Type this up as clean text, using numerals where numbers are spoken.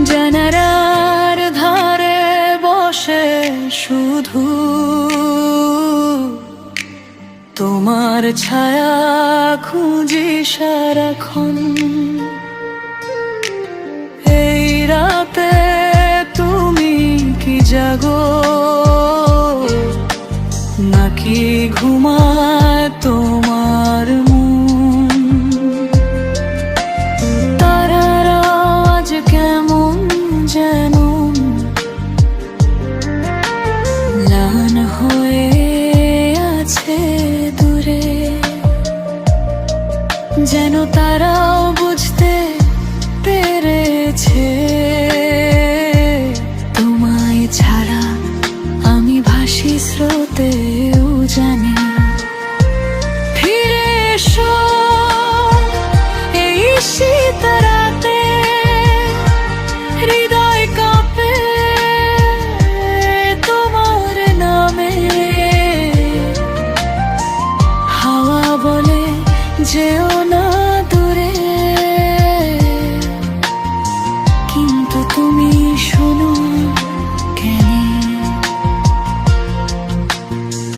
জানালার ধারে বসে শুধু তোমার ছায়া খুঁজি সারাক্ষণ। এই রাতে তুমি কি জাগো নাকি ঘুমায় তোমার মন? তারার আওয়াজ কেমন যেন ম্লান হয়ে আছে দূরে, যেন তারাও বুঝতে পেরেছে তোমায় ছাড়া আমি ভাসি স্রোতেও জানি। ফিরে এসো এই শীত রাতে, হৃদয় কাঁপে তোমার নামে। হাওয়া বলে যেও না দূরে, কিন্তু তুমি